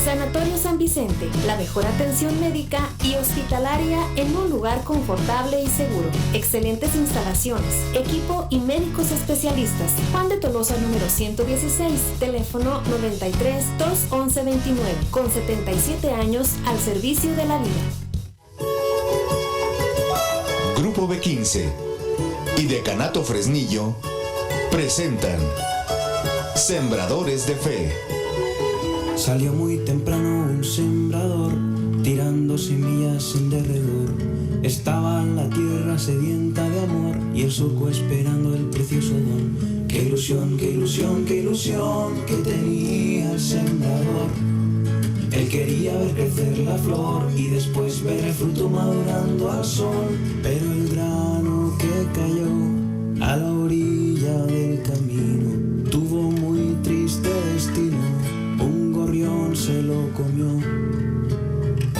Sanatorio San Vicente, la mejor atención médica y hospitalaria en un lugar confortable y seguro. Excelentes instalaciones, equipo y médicos especialistas. Juan de Tolosa número 116, teléfono 93 211 29, con 77 años al servicio de la vida. Grupo B15 y Decanato Fresnillo presentan Sembradores de Fe. Salió muy temprano un sembrador, tirando semillas en derredor. Estaba la tierra sedienta de amor y el surco esperando el precioso don. Qué ilusión, qué ilusión, qué ilusión que tenía el sembrador. Él quería ver crecer la flor y después ver el fruto madurando al sol. Pero el grano que cayó a la orilla del camino tuvo muy triste destino. Un gorrión se lo comió.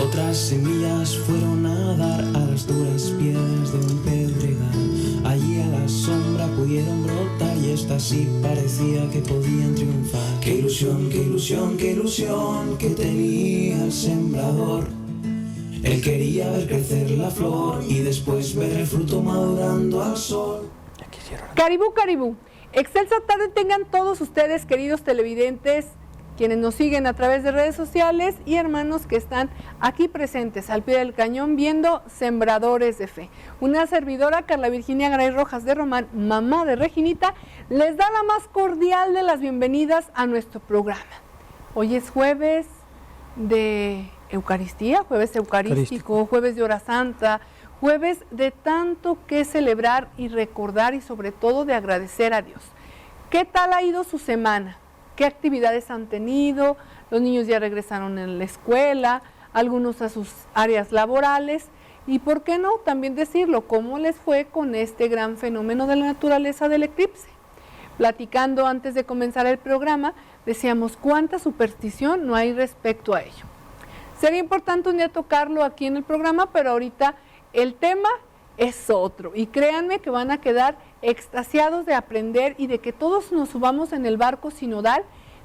Otras semillas fueron a dar a las duras piedras de un pedregal. Allí a la sombra pudieron brotar y estas sí parecía que podían triunfar. Qué ilusión, qué ilusión, qué ilusión que tenía el sembrador. Él quería ver crecer la flor y después ver el fruto madurando al sol. Caribú, Caribú. Excelsa tarde tengan todos ustedes, queridos televidentes, quienes nos siguen a través de redes sociales y hermanos que están aquí presentes al pie del cañón viendo Sembradores de Fe. Una servidora, Carla Virginia Garay Rojas de Román, mamá de Reginita, les da la más cordial de las bienvenidas a nuestro programa. Hoy es jueves de Eucaristía, jueves eucarístico, jueves de hora santa, jueves de tanto que celebrar y recordar y sobre todo de agradecer a Dios. ¿Qué tal ha ido su semana? ¿Qué actividades han tenido? Los niños ya regresaron a la escuela, algunos a sus áreas laborales. Y por qué no también decirlo, cómo les fue con este gran fenómeno de la naturaleza del eclipse. Platicando antes de comenzar el programa, decíamos cuánta superstición no hay respecto a ello. Sería importante un día tocarlo aquí en el programa, pero ahorita el tema es otro. Y créanme que van a quedar extasiados de aprender y de que todos nos subamos en el barco sinodal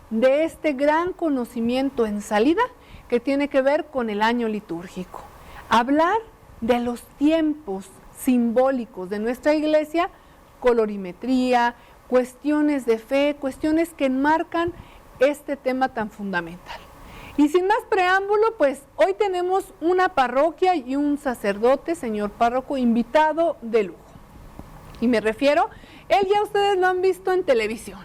de este gran conocimiento en salida que tiene que ver con el año litúrgico. Hablar de los tiempos simbólicos de nuestra iglesia, colorimetría, cuestiones de fe, cuestiones que enmarcan este tema tan fundamental. Y sin más preámbulo, pues hoy tenemos una parroquia y un sacerdote, señor párroco, invitado de lujo. Y me refiero, él ya ustedes lo han visto en televisión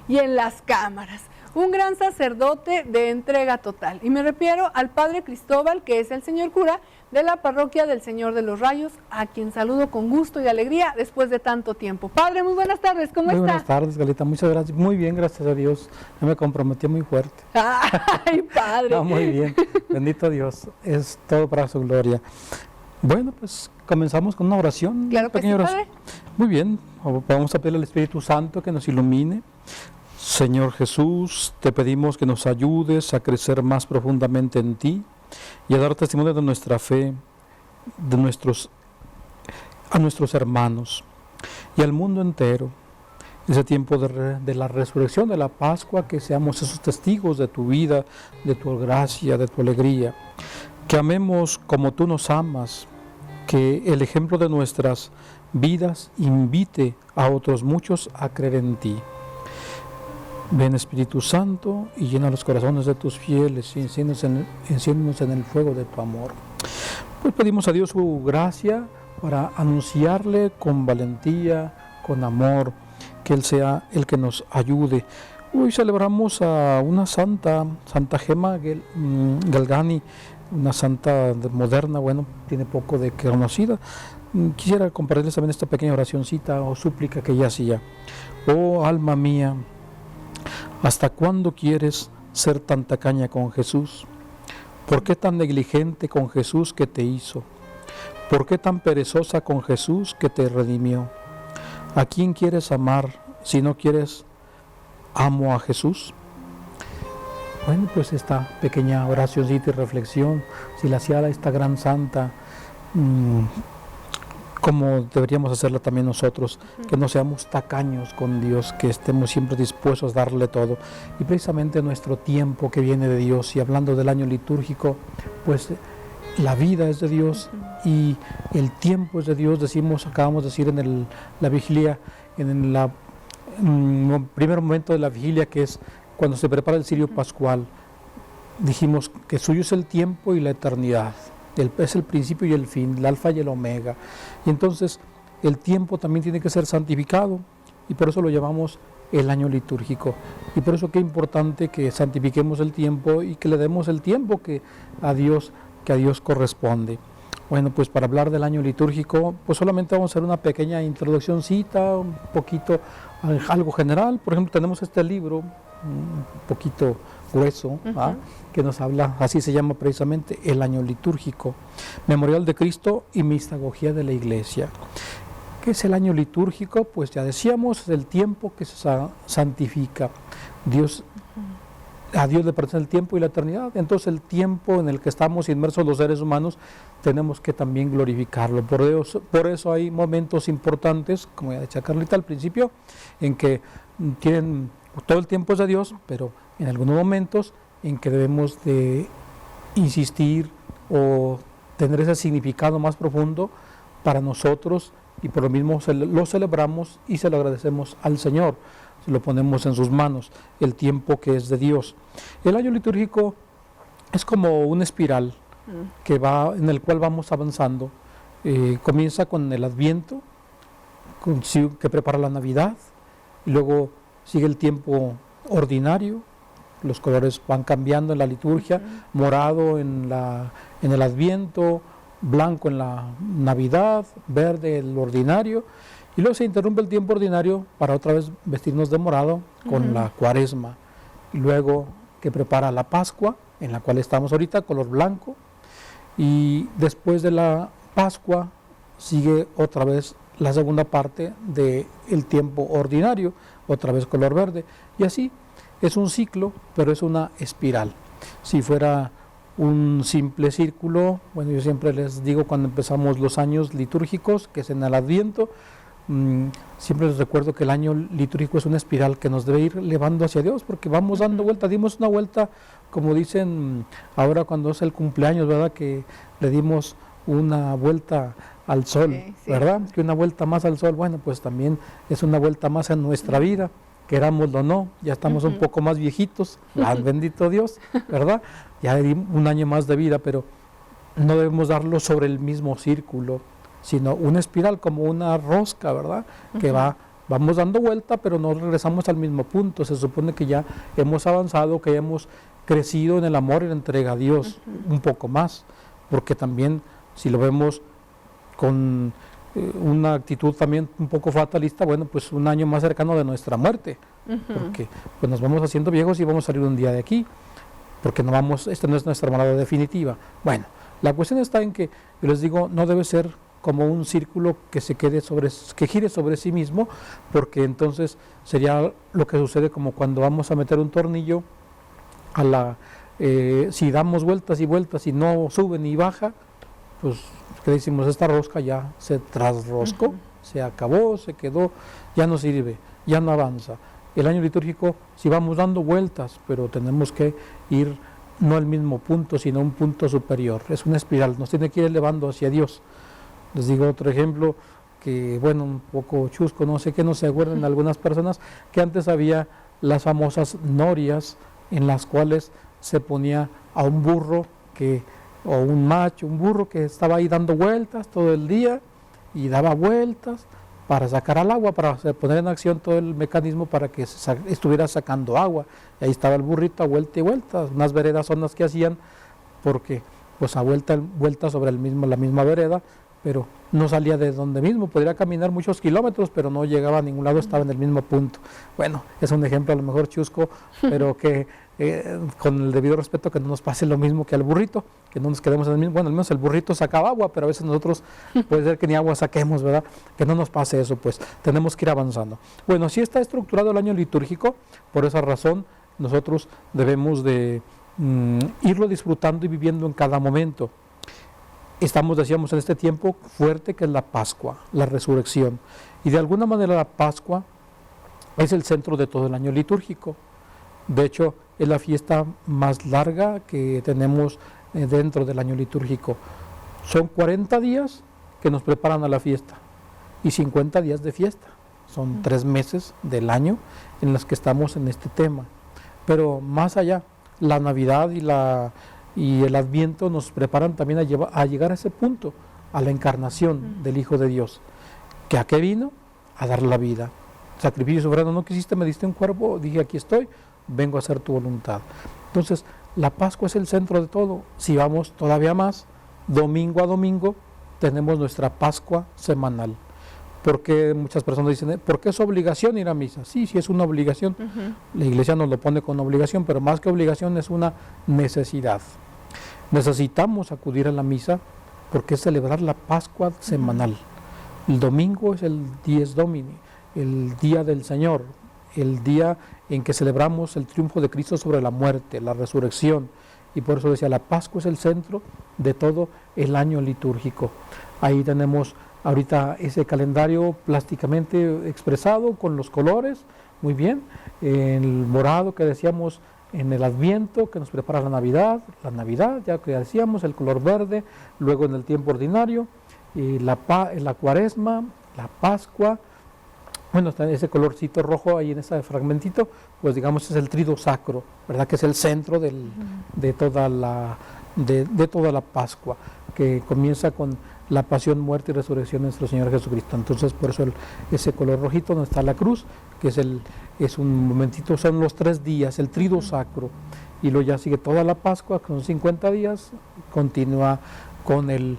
y en las cámaras, un gran sacerdote de entrega total. Y me refiero al padre Cristóbal, que es el señor cura de la parroquia del Señor de los Rayos, a quien saludo con gusto y alegría después de tanto tiempo. Padre, muy buenas tardes, ¿cómo está? Muy buenas tardes, Galita, muchas gracias. Muy bien, gracias a Dios. Yo me comprometí muy fuerte. ¡Ay, padre! No, muy bien, bendito Dios, es todo para su gloria. Bueno, pues comenzamos con una oración. Claro que sí, padre. Muy bien, vamos a pedirle al Espíritu Santo que nos ilumine. Señor Jesús, te pedimos que nos ayudes a crecer más profundamente en ti y a dar testimonio de nuestra fe, a nuestros hermanos y al mundo entero. En ese tiempo de la resurrección, de la Pascua, que seamos esos testigos de tu vida, de tu gracia, de tu alegría. Que amemos como tú nos amas, que el ejemplo de nuestras vidas invite a otros muchos a creer en ti. Ven Espíritu Santo y llena los corazones de tus fieles y enciéndenos en el fuego de tu amor. Pues pedimos a Dios su gracia para anunciarle con valentía, con amor, que Él sea el que nos ayude. Hoy celebramos a una santa, Santa Gema Galgani, una santa moderna, bueno, tiene poco de conocida. Quisiera compartirles también esta pequeña oracioncita o súplica que ella hacía. Oh alma mía, ¿hasta cuándo quieres ser tan tacaña con Jesús? ¿Por qué tan negligente con Jesús que te hizo? ¿Por qué tan perezosa con Jesús que te redimió? ¿A quién quieres amar si no quieres amo a Jesús? Bueno, pues esta pequeña oracióncita y reflexión, si la hacía esta gran santa, como deberíamos hacerlo también nosotros, que no seamos tacaños con Dios, que estemos siempre dispuestos a darle todo. Y precisamente nuestro tiempo que viene de Dios, y hablando del año litúrgico, pues la vida es de Dios y el tiempo es de Dios. Acabamos de decir en la vigilia, en el primer momento de la vigilia, que es cuando se prepara el cirio pascual, dijimos que suyo es el tiempo y la eternidad. Es el principio y el fin, el alfa y el omega. Y entonces el tiempo también tiene que ser santificado, y por eso lo llamamos el año litúrgico. Y por eso qué importante que santifiquemos el tiempo y que le demos el tiempo que a Dios corresponde. Bueno, pues para hablar del año litúrgico, pues solamente vamos a hacer una pequeña introduccióncita, un poquito, algo general. Por ejemplo, tenemos este libro, un poquito grueso, que nos habla, así se llama precisamente, el año litúrgico, Memorial de Cristo y Mistagogía de la Iglesia. ¿Qué es el año litúrgico? Pues ya decíamos, es el tiempo que se santifica. A Dios le pertenece el tiempo y la eternidad. Entonces el tiempo en el que estamos inmersos los seres humanos tenemos que también glorificarlo. Por eso hay momentos importantes, como ya decía Carlita al principio, en que todo el tiempo es de Dios, pero en algunos momentos en que debemos de insistir o tener ese significado más profundo para nosotros, y por lo mismo lo celebramos y se lo agradecemos al Señor. Lo ponemos en sus manos, el tiempo que es de Dios. El año litúrgico es como una espiral en el cual vamos avanzando. Comienza con el Adviento, que prepara la Navidad, y luego sigue el tiempo ordinario. Los colores van cambiando en la liturgia, morado en el Adviento, blanco en la Navidad, verde el ordinario. Y luego se interrumpe el tiempo ordinario para otra vez vestirnos de morado con la Cuaresma. Y luego que prepara la Pascua, en la cual estamos ahorita, color blanco. Y después de la Pascua sigue otra vez la segunda parte del tiempo ordinario, otra vez color verde. Y así es un ciclo, pero es una espiral. Si fuera un simple círculo, bueno, yo siempre les digo cuando empezamos los años litúrgicos, que es en el Adviento, siempre les recuerdo que el año litúrgico es una espiral que nos debe ir elevando hacia Dios, porque vamos dando vuelta, dimos una vuelta, como dicen ahora cuando es el cumpleaños, ¿verdad? Que le dimos una vuelta al sol, sí. ¿Verdad? Que una vuelta más al sol, bueno, pues también es una vuelta más en nuestra vida, querámoslo o no, ya estamos un poco más viejitos, bendito Dios, ¿verdad? Ya un año más de vida, pero no debemos darlo sobre el mismo círculo, sino una espiral como una rosca, ¿verdad? Que vamos dando vuelta, pero no regresamos al mismo punto. Se supone que ya hemos avanzado, que hemos crecido en el amor y la entrega a Dios un poco más, porque también si lo vemos con una actitud también un poco fatalista, bueno, pues un año más cercano de nuestra muerte, porque pues nos vamos haciendo viejos y vamos a salir un día de aquí, porque esta no es nuestra morada definitiva. Bueno, la cuestión está en que, yo les digo, no debe ser como un círculo que gire sobre sí mismo, porque entonces sería lo que sucede como cuando vamos a meter un tornillo si damos vueltas y vueltas y no sube ni baja, pues que decimos, esta rosca ya se trasroscó, se acabó, se quedó, ya no sirve, ya no avanza. El año litúrgico, si vamos dando vueltas, pero tenemos que ir no al mismo punto, sino a un punto superior. Es una espiral, nos tiene que ir elevando hacia Dios. Les digo otro ejemplo, que bueno, un poco chusco, no sé qué, no se acuerdan algunas personas, que antes había las famosas norias, en las cuales se ponía a un burro o un macho, un burro que estaba ahí dando vueltas todo el día y daba vueltas para sacar al agua, para poner en acción todo el mecanismo para que estuviera sacando agua. Y ahí estaba el burrito a vuelta y vuelta, unas veredas son las que hacían, porque pues a vuelta sobre la misma vereda, pero no salía de donde mismo, podría caminar muchos kilómetros, pero no llegaba a ningún lado, estaba en el mismo punto. Bueno, es un ejemplo a lo mejor chusco, pero que con el debido respeto, que no nos pase lo mismo que al burrito, que no nos quedemos en el mismo. Bueno, al menos el burrito sacaba agua, pero a veces nosotros puede ser que ni agua saquemos, ¿verdad? Que no nos pase eso, pues tenemos que ir avanzando. Bueno, así está estructurado el año litúrgico, por esa razón nosotros debemos de irlo disfrutando y viviendo en cada momento. estamos, decíamos, en este tiempo fuerte que es la Pascua, la resurrección. Y de alguna manera la Pascua es el centro de todo el año litúrgico. De hecho, es la fiesta más larga que tenemos dentro del año litúrgico. Son 40 días que nos preparan a la fiesta y 50 días de fiesta. Son 3 meses del año en los que estamos en este tema. Pero más allá, la Navidad y el Adviento nos preparan también a llegar a ese punto, a la encarnación del Hijo de Dios. ¿Que a qué vino? A dar la vida. Sacrificio soberano, no quisiste, me diste un cuerpo, dije aquí estoy, vengo a hacer tu voluntad. Entonces, la Pascua es el centro de todo. Si vamos todavía más, domingo a domingo, tenemos nuestra Pascua semanal. Porque muchas personas dicen, ¿por qué es obligación ir a misa? Sí, sí es una obligación. La Iglesia nos lo pone con obligación, pero más que obligación es una necesidad. Necesitamos acudir a la misa porque es celebrar la Pascua semanal. El domingo es el Dies Domini, el día del Señor, el día en que celebramos el triunfo de Cristo sobre la muerte, la resurrección. Y por eso decía, la Pascua es el centro de todo el año litúrgico. Ahí tenemos ahorita ese calendario plásticamente expresado con los colores, muy bien. El morado que decíamos en el Adviento, que nos prepara la Navidad, ya que decíamos, el color verde, luego en el tiempo ordinario, y la Cuaresma, la Pascua. Bueno, está ese colorcito rojo ahí en ese fragmentito, pues digamos es el trido sacro, ¿verdad? Que es el centro de toda la Pascua, que comienza con la pasión, muerte y resurrección de nuestro Señor Jesucristo. Entonces, por eso ese color rojito donde está la cruz, que es un momentito, son los 3 días, el trido sacro, y luego ya sigue toda la Pascua, que son 50 días, continúa con el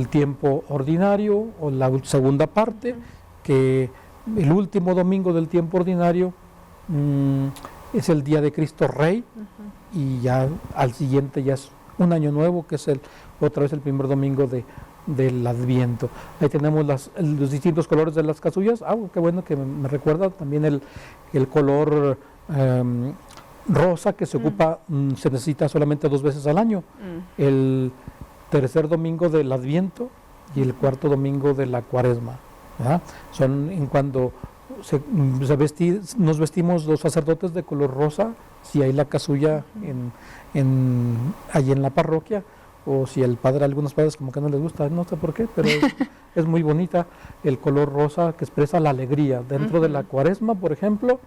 tiempo ordinario, o la segunda parte, que el último domingo del tiempo ordinario es el día de Cristo Rey, y ya al siguiente ya es un año nuevo, que es otra vez el primer domingo del Adviento. Ahí tenemos los distintos colores de las casullas. Qué bueno que me recuerda también el color rosa, que se ocupa, se necesita solamente 2 veces al año. El tercer domingo del Adviento y el cuarto domingo de la Cuaresma, ¿verdad? Son en cuando nos vestimos los sacerdotes de color rosa, si hay la casulla allí en la parroquia, o si el padre, algunos padres como que no les gusta, no sé por qué, pero es muy bonita el color rosa que expresa la alegría. Dentro de la Cuaresma, por ejemplo,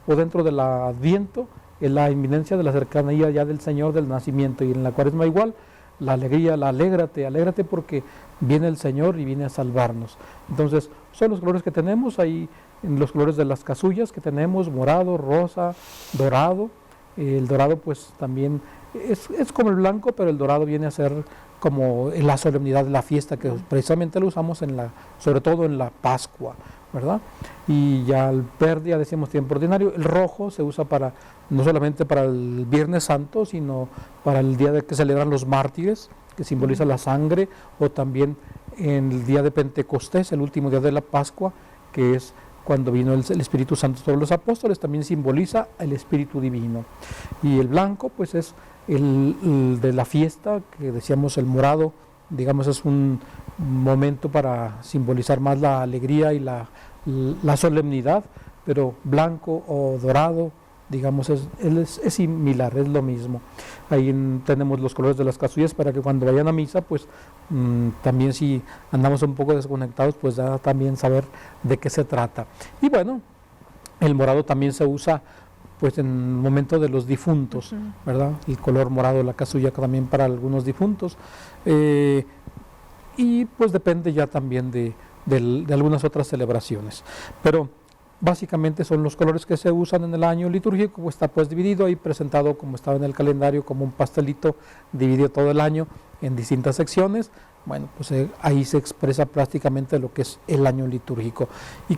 o dentro del Adviento, es la inminencia de la cercanía ya del Señor, del nacimiento, y en la Cuaresma igual, la alegría, alégrate porque viene el Señor y viene a salvarnos. Entonces, son los colores que tenemos ahí, en los colores de las casullas que tenemos, morado, rosa, dorado. El dorado pues también es como el blanco, pero el dorado viene a ser como la solemnidad de la fiesta, que precisamente lo usamos sobre todo en la Pascua, ¿verdad? Y ya el verde, ya decíamos tiempo ordinario. El rojo se usa no solamente para el Viernes Santo, sino para el día de que celebran los mártires, que simboliza la sangre, o también en el día de Pentecostés, el último día de la Pascua, que es cuando vino el Espíritu Santo sobre los apóstoles, también simboliza el Espíritu Divino. Y el blanco pues es el de la fiesta, que decíamos el morado, digamos es un momento para simbolizar más la alegría y la solemnidad, pero blanco o dorado, digamos es similar, es lo mismo. Ahí tenemos los colores de las casullas para que cuando vayan a misa, pues también si andamos un poco desconectados, pues ya también saber de qué se trata. Y bueno, el morado también se usa pues en el momento de los difuntos, ¿verdad? El color morado de la casulla también para algunos difuntos, y pues depende ya también de algunas otras celebraciones, pero básicamente son los colores que se usan en el año litúrgico. Pues está pues dividido ahí, presentado como estaba en el calendario, como un pastelito, dividido todo el año en distintas secciones. Bueno, pues ahí se expresa prácticamente lo que es el año litúrgico. ¿Y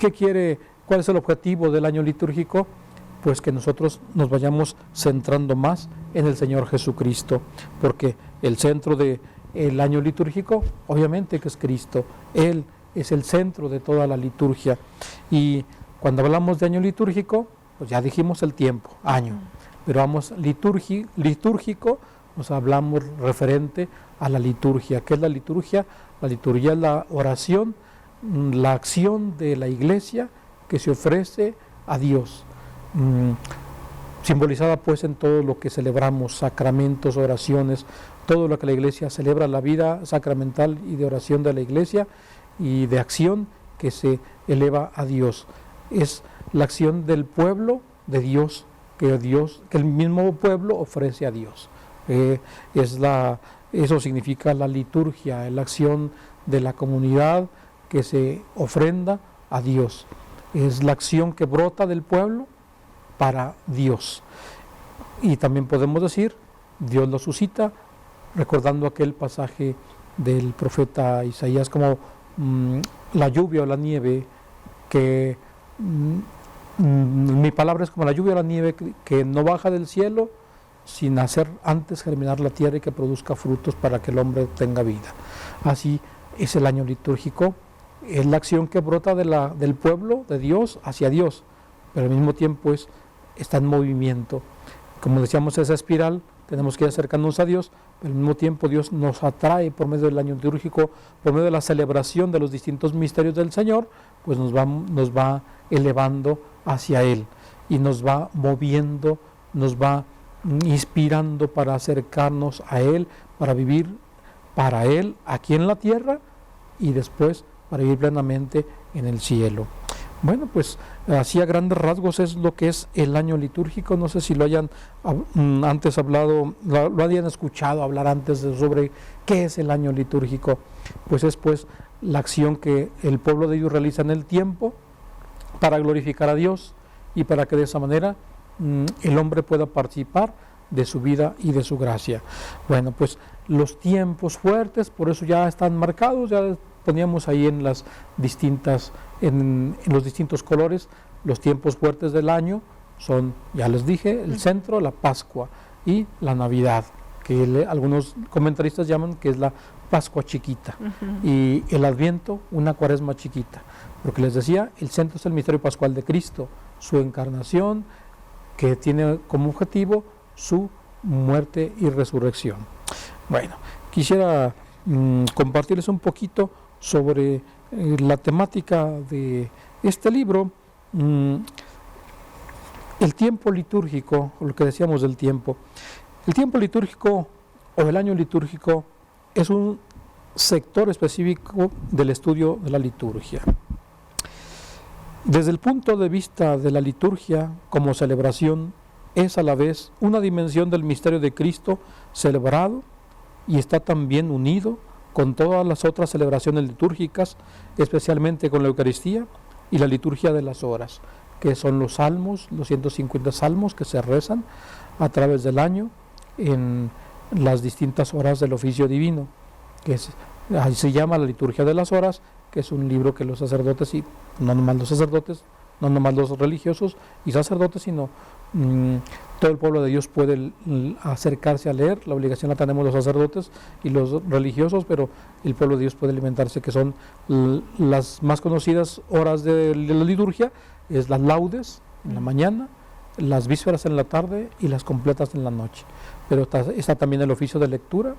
cuál es el objetivo del año litúrgico? Pues que nosotros nos vayamos centrando más en el Señor Jesucristo, porque el centro del año litúrgico, obviamente que es Cristo. Él es el centro de toda la liturgia. Y cuando hablamos de año litúrgico, pues ya dijimos el tiempo, año, pero vamos litúrgico nos hablamos referente a la liturgia. ¿Qué es la liturgia? La liturgia es la oración, la acción de la iglesia que se ofrece a Dios, simbolizada pues en todo lo que celebramos, sacramentos, oraciones, todo lo que la iglesia celebra, la vida sacramental y de oración de la iglesia y de acción que se eleva a Dios. Es la acción del pueblo de Dios, que el mismo pueblo ofrece a Dios. Eso significa la liturgia, la acción de la comunidad que se ofrenda a Dios. Es la acción que brota del pueblo para Dios. Y también podemos decir, Dios lo suscita, recordando aquel pasaje del profeta Isaías como la lluvia o la nieve, que mi palabra es como la lluvia o la nieve que no baja del cielo sin hacer antes germinar la tierra y que produzca frutos para que el hombre tenga vida. Así es el año litúrgico, es la acción que brota del pueblo de Dios hacia Dios, pero al mismo tiempo está en movimiento. Como decíamos, esa espiral, tenemos que ir acercándonos a Dios, pero al mismo tiempo Dios nos atrae por medio del año litúrgico, por medio de la celebración de los distintos misterios del Señor, pues nos va elevando hacia Él y nos va moviendo, nos va inspirando para acercarnos a Él, para vivir para Él aquí en la tierra y después para vivir plenamente en el cielo. Bueno, pues así a grandes rasgos es lo que es el año litúrgico. No sé si lo hayan antes hablado, lo hayan escuchado hablar antes sobre qué es el año litúrgico. Pues es la acción que el pueblo de Dios realiza en el tiempo para glorificar a Dios y para que de esa manera el hombre pueda participar de su vida y de su gracia. Bueno, pues los tiempos fuertes, por eso ya están marcados, ya poníamos ahí en los distintos colores. Los tiempos fuertes del año son, ya les dije, el centro, la Pascua y la Navidad, que algunos comentaristas llaman que es la Pascua chiquita, y el Adviento una Cuaresma chiquita, porque les decía, el centro es el misterio pascual de Cristo, su encarnación, que tiene como objetivo su muerte y resurrección. Bueno, quisiera compartirles un poquito sobre la temática de este libro, el tiempo litúrgico, o lo que decíamos del tiempo. El tiempo litúrgico o el año litúrgico es un sector específico del estudio de la liturgia. Desde el punto de vista de la liturgia como celebración, es a la vez una dimensión del misterio de Cristo celebrado y está también unido con todas las otras celebraciones litúrgicas, especialmente con la Eucaristía y la liturgia de las horas, que son los salmos, los 150 salmos que se rezan a través del año en las distintas horas del oficio divino, ahí se llama la liturgia de las horas, que es un libro que los sacerdotes, y no nomás los sacerdotes, no nomás los religiosos y sacerdotes, sino todo el pueblo de Dios puede acercarse a leer. La obligación la tenemos los sacerdotes y los religiosos, pero el pueblo de Dios puede alimentarse, que son las más conocidas horas de la liturgia, es las laudes en la mañana, las vísperas en la tarde y las completas en la noche. Pero está también el oficio de lectura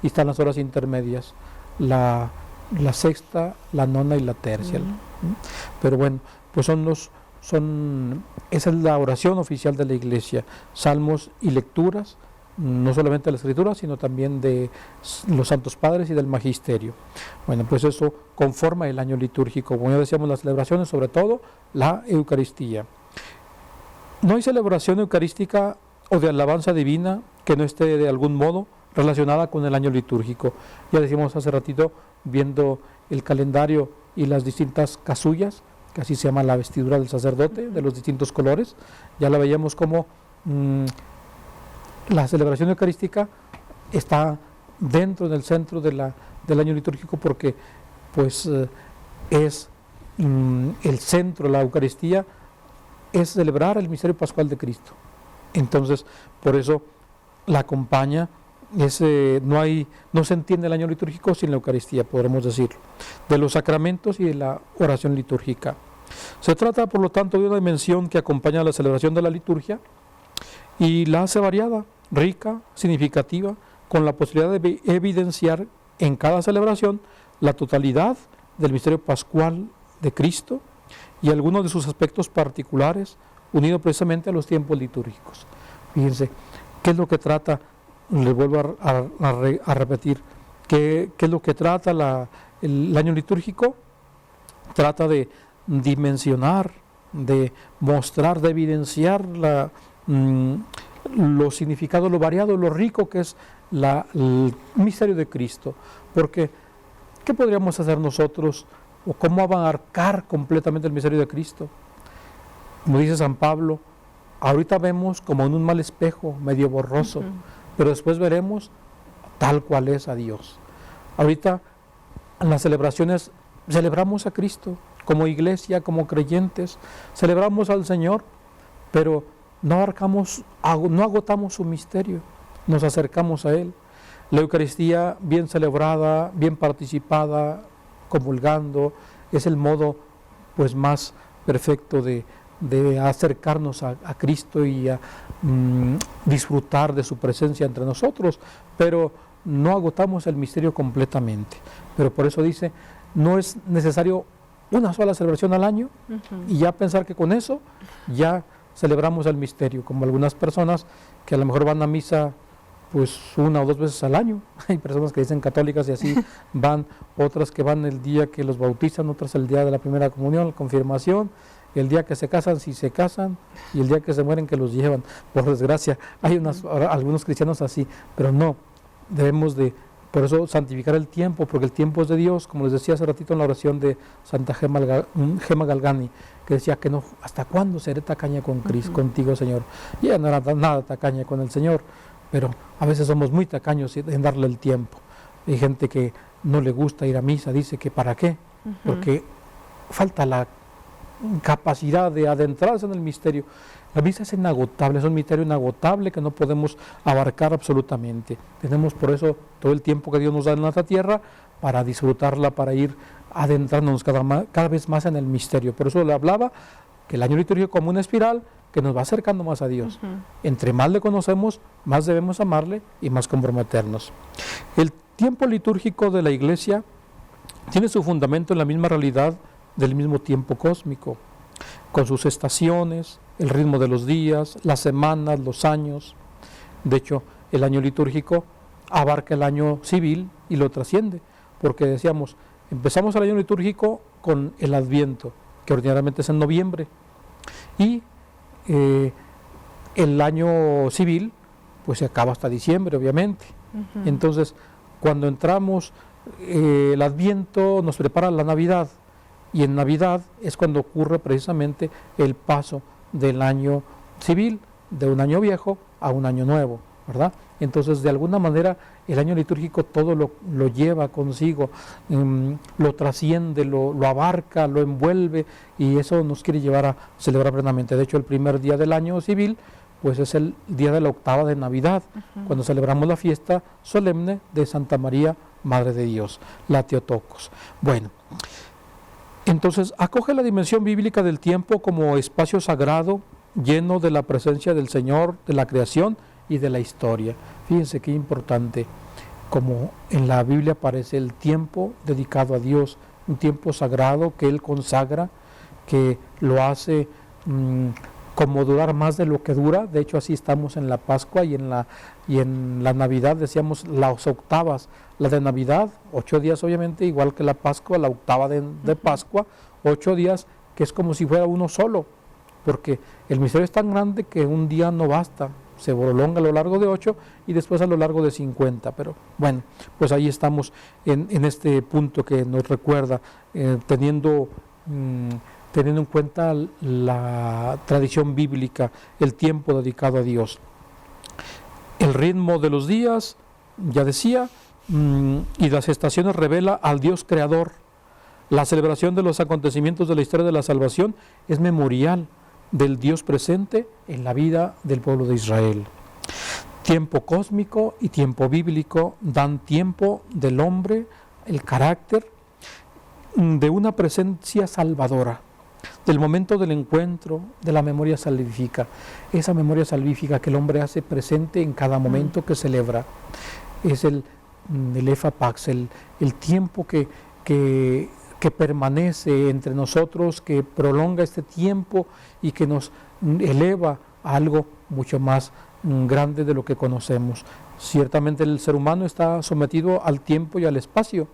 y están las horas intermedias, la sexta, la nona y la tercia. Pero bueno, pues esa es la oración oficial de la Iglesia, salmos y lecturas, no solamente de la Escritura, sino también de los Santos Padres y del Magisterio. Bueno, pues eso conforma el año litúrgico. Como ya decíamos, las celebraciones, sobre todo la Eucaristía. No hay celebración eucarística o de alabanza divina que no esté de algún modo relacionada con el año litúrgico. Ya decíamos hace ratito, viendo el calendario y las distintas casullas, que así se llama la vestidura del sacerdote, de los distintos colores, ya la veíamos como la celebración eucarística está dentro del centro del año litúrgico, porque pues es el centro, la Eucaristía es celebrar el misterio pascual de Cristo. Entonces, por eso la acompaña, no se entiende el año litúrgico sin la Eucaristía, podremos decirlo, de los sacramentos y de la oración litúrgica. Se trata, por lo tanto, de una dimensión que acompaña a la celebración de la liturgia y la hace variada, rica, significativa, con la posibilidad de evidenciar en cada celebración la totalidad del misterio pascual de Cristo y algunos de sus aspectos particulares, unido precisamente a los tiempos litúrgicos. Fíjense, ¿qué es lo que trata? Les vuelvo a repetir, ¿qué es lo que trata el año litúrgico? Trata de dimensionar, de mostrar, de evidenciar lo significado, lo variado, lo rico que es el misterio de Cristo. Porque, ¿qué podríamos hacer nosotros? ¿O cómo abarcar completamente el misterio de Cristo? Como dice San Pablo, ahorita vemos como en un mal espejo, medio borroso, pero después veremos tal cual es a Dios. Ahorita en las celebraciones celebramos a Cristo como iglesia, como creyentes, celebramos al Señor, pero no agotamos su misterio, nos acercamos a Él. La Eucaristía bien celebrada, bien participada, comulgando, es el modo pues más perfecto de acercarnos a Cristo y a disfrutar de su presencia entre nosotros, pero no agotamos el misterio completamente. Pero por eso dice, no es necesario una sola celebración al año y ya pensar que con eso ya celebramos el misterio, como algunas personas que a lo mejor van a misa pues 1 o 2 veces al año. Hay personas que dicen católicas y así van, otras que van el día que los bautizan, otras el día de la primera comunión, la confirmación, el día que se casan, si se casan, y el día que se mueren, que los llevan. Por desgracia, hay algunos cristianos así, pero no, debemos de, por eso, santificar el tiempo, porque el tiempo es de Dios, como les decía hace ratito en la oración de Santa Gema Galgani, que decía que no, ¿hasta cuándo seré tacaña con Cristo, contigo, Señor? Y ella no era nada tacaña con el Señor, pero a veces somos muy tacaños en darle el tiempo. Hay gente que no le gusta ir a misa, dice que ¿para qué? Porque falta la capacidad de adentrarse en el misterio. La misa es inagotable, es un misterio inagotable que no podemos abarcar absolutamente. Tenemos por eso todo el tiempo que Dios nos da en nuestra tierra para disfrutarla, para ir adentrándonos cada vez más en el misterio. Por eso le hablaba que el año litúrgico como una espiral que nos va acercando más a Dios. Entre más le conocemos, más debemos amarle y más comprometernos. El tiempo litúrgico de la Iglesia tiene su fundamento en la misma realidad del mismo tiempo cósmico, con sus estaciones, el ritmo de los días, las semanas, los años. De hecho, el año litúrgico abarca el año civil y lo trasciende, porque decíamos, empezamos el año litúrgico con el Adviento, que ordinariamente es en noviembre, y el año civil pues se acaba hasta diciembre, obviamente. Entonces, cuando entramos, el Adviento nos prepara la Navidad, y en Navidad es cuando ocurre precisamente el paso del año civil, de un año viejo a un año nuevo, ¿verdad? Entonces, de alguna manera, el año litúrgico todo lo lleva consigo, lo trasciende, lo abarca, lo envuelve, y eso nos quiere llevar a celebrar plenamente. De hecho, el primer día del año civil, pues es el día de la octava de Navidad, cuando celebramos la fiesta solemne de Santa María, Madre de Dios, la Teotocos. Bueno, entonces acoge la dimensión bíblica del tiempo como espacio sagrado, lleno de la presencia del Señor, de la creación y de la historia. Fíjense qué importante, como en la Biblia aparece el tiempo dedicado a Dios, un tiempo sagrado que Él consagra, que lo hace como durar más de lo que dura. De hecho, así estamos en la Pascua y en la Navidad, decíamos las octavas, la de Navidad, 8 días obviamente, igual que la Pascua, la octava de Pascua, 8 días, que es como si fuera uno solo, porque el misterio es tan grande que un día no basta, se prolonga a lo largo de 8 y después a lo largo de 50, pero bueno, pues ahí estamos en este punto que nos recuerda, teniendo en cuenta la tradición bíblica, el tiempo dedicado a Dios. El ritmo de los días, ya decía, y las estaciones revela al Dios creador. La celebración de los acontecimientos de la historia de la salvación es memorial del Dios presente en la vida del pueblo de Israel. Tiempo cósmico y tiempo bíblico dan tiempo del hombre, el carácter de una presencia salvadora, del momento del encuentro, de la memoria salvífica. Esa memoria salvífica que el hombre hace presente en cada momento que celebra. Es el Efa Pax, el tiempo que permanece entre nosotros, que prolonga este tiempo y que nos eleva a algo mucho más grande de lo que conocemos. Ciertamente el ser humano está sometido al tiempo y al espacio,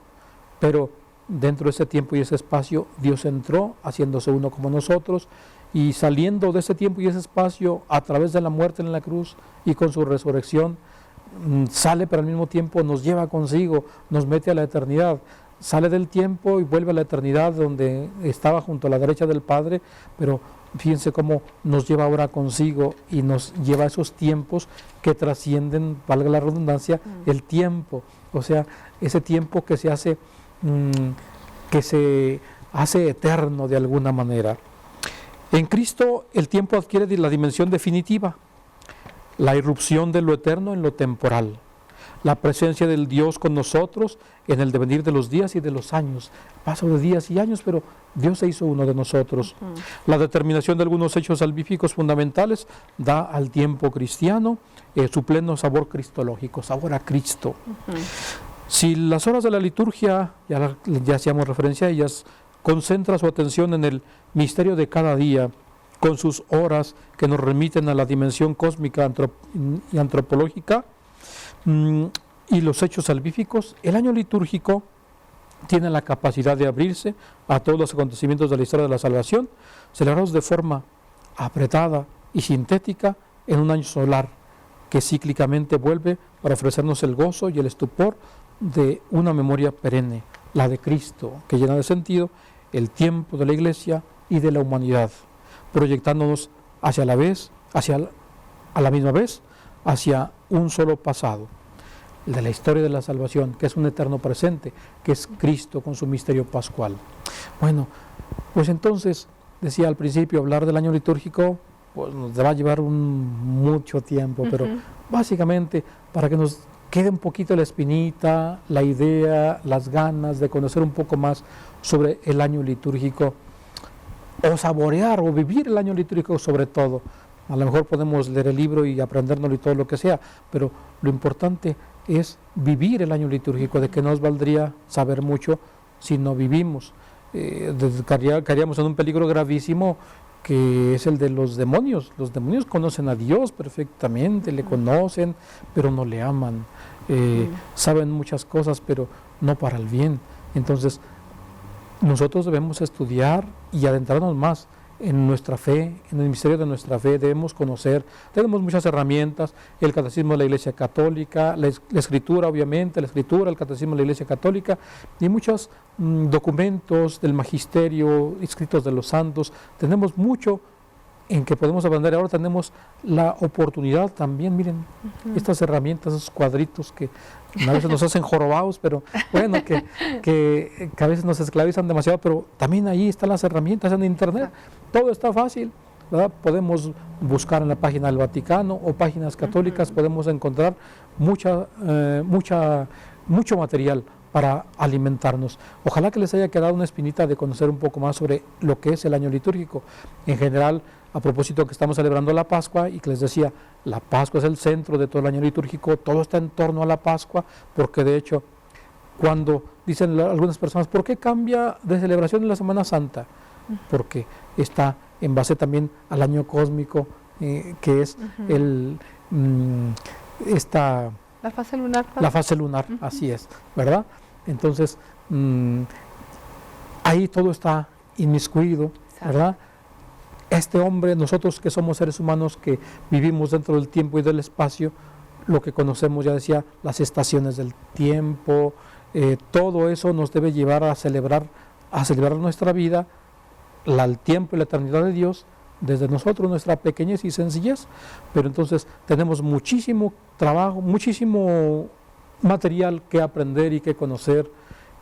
pero dentro de ese tiempo y ese espacio Dios entró haciéndose uno como nosotros, y saliendo de ese tiempo y ese espacio a través de la muerte en la cruz y con su resurrección, sale, pero al mismo tiempo nos lleva consigo, nos mete a la eternidad. Sale del tiempo y vuelve a la eternidad donde estaba junto a la derecha del Padre, pero fíjense cómo nos lleva ahora consigo y nos lleva a esos tiempos que trascienden, valga la redundancia, el tiempo. O sea, ese tiempo que se hace eterno de alguna manera. En Cristo el tiempo adquiere la dimensión definitiva, la irrupción de lo eterno en lo temporal, la presencia del Dios con nosotros en el devenir de los días y de los años. Paso de días y años, pero Dios se hizo uno de nosotros. La determinación de algunos hechos salvíficos fundamentales da al tiempo cristiano su pleno sabor cristológico, sabor a Cristo. Si las horas de la liturgia, ya hacíamos referencia a ellas, concentra su atención en el misterio de cada día, con sus horas que nos remiten a la dimensión cósmica y antropológica, y los hechos salvíficos, el año litúrgico tiene la capacidad de abrirse a todos los acontecimientos de la historia de la salvación, celebrados de forma apretada y sintética en un año solar que cíclicamente vuelve para ofrecernos el gozo y el estupor de una memoria perenne, la de Cristo, que llena de sentido el tiempo de la Iglesia y de la humanidad, proyectándonos a la misma vez hacia un solo pasado, el de la historia de la salvación, que es un eterno presente, que es Cristo con su misterio pascual. Bueno, pues entonces, decía al principio, hablar del año litúrgico pues nos va a llevar mucho tiempo, pero básicamente para que nos quede un poquito la espinita, la idea, las ganas de conocer un poco más sobre el año litúrgico, o saborear o vivir el año litúrgico sobre todo. A lo mejor podemos leer el libro y aprendérnoslo y todo lo que sea, pero lo importante es vivir el año litúrgico, de que nos valdría saber mucho si no vivimos. Caeríamos en un peligro gravísimo, que es el de los demonios. Los demonios conocen a Dios perfectamente, le conocen, pero no le aman. Saben muchas cosas, pero no para el bien. Entonces, nosotros debemos estudiar y adentrarnos más en nuestra fe, en el misterio de nuestra fe. Debemos conocer, tenemos muchas herramientas, el Catecismo de la Iglesia Católica, la Escritura, obviamente, el Catecismo de la Iglesia Católica, y muchos documentos del Magisterio, escritos de los santos. Tenemos mucho en que podemos aprender. Ahora tenemos la oportunidad también, miren, estas herramientas, esos cuadritos que a veces nos hacen jorobados, pero bueno, que a veces nos esclavizan demasiado, pero también ahí están las herramientas en Internet. Todo está fácil, ¿verdad? Podemos buscar en la página del Vaticano o páginas católicas, podemos encontrar mucho material para alimentarnos. Ojalá que les haya quedado una espinita de conocer un poco más sobre lo que es el año litúrgico. En general, a propósito que estamos celebrando la Pascua, y que les decía, la Pascua es el centro de todo el año litúrgico, todo está en torno a la Pascua, porque de hecho, cuando dicen algunas personas, ¿por qué cambia de celebración en la Semana Santa? Porque está en base también al año cósmico, que es la fase lunar. La fase lunar, así es, ¿verdad? Entonces, ahí todo está inmiscuido, ¿verdad? Este hombre, nosotros que somos seres humanos que vivimos dentro del tiempo y del espacio, lo que conocemos, ya decía, las estaciones del tiempo, todo eso nos debe llevar a celebrar nuestra vida, el tiempo y la eternidad de Dios, desde nosotros, nuestra pequeñez y sencillez. Pero entonces tenemos muchísimo trabajo, muchísimo material que aprender y que conocer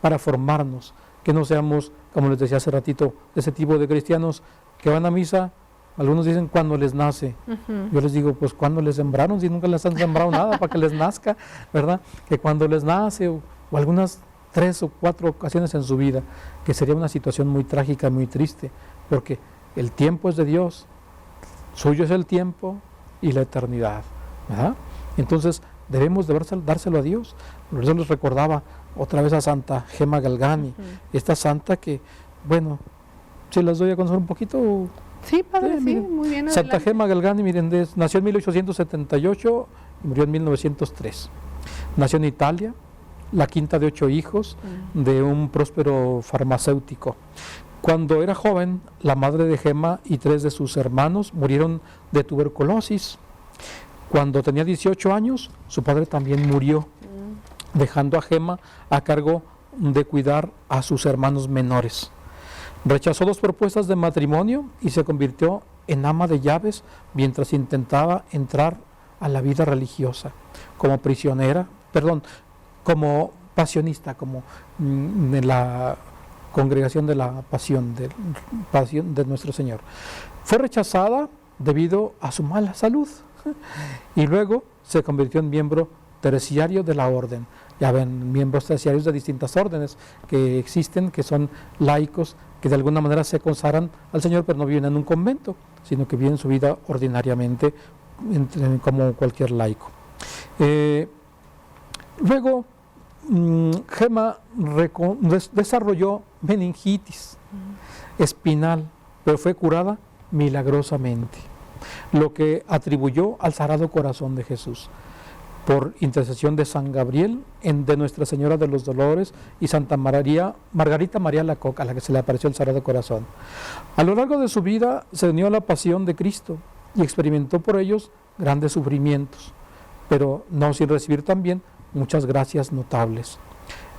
para formarnos, que no seamos, como les decía hace ratito, de ese tipo de cristianos que van a misa. Algunos dicen cuando les nace. Yo les digo, pues cuando les sembraron, si nunca les han sembrado nada para que les nazca, ¿verdad? Que cuando les nace, o algunas 3 o 4 ocasiones en su vida, que sería una situación muy trágica, muy triste, porque el tiempo es de Dios, suyo es el tiempo y la eternidad, ¿verdad? Entonces debemos de dárselo a Dios. Por eso les recordaba otra vez a Santa Gema Galgani, esta santa que, bueno, si las doy a conocer un poquito. Sí, padre, sí, miren, muy bien. Santa Adelante. Gema Galgani, miren, nació en 1878 y murió en 1903. Nació en Italia, la quinta de 8 hijos de un próspero farmacéutico. Cuando era joven, la madre de Gema y 3 de sus hermanos murieron de tuberculosis. Cuando tenía 18 años, su padre también murió, dejando a Gema a cargo de cuidar a sus hermanos menores. Rechazó 2 propuestas de matrimonio y se convirtió en ama de llaves mientras intentaba entrar a la vida religiosa, como como pasionista, como de la congregación de la pasión de nuestro Señor. Fue rechazada debido a su mala salud y luego se convirtió en miembro terciario de la orden. Ya ven, miembros terciarios de distintas órdenes que existen, que son laicos, que de alguna manera se consagran al Señor, pero no viven en un convento, sino que viven su vida ordinariamente como cualquier laico. Luego, Gema desarrolló meningitis espinal, pero fue curada milagrosamente, lo que atribuyó al Sagrado Corazón de Jesús, por intercesión de San Gabriel, de Nuestra Señora de los Dolores y Santa Margarita María Alacoque, a la que se le apareció el Sagrado Corazón. A lo largo de su vida se unió a la pasión de Cristo y experimentó por ellos grandes sufrimientos, pero no sin recibir también muchas gracias notables.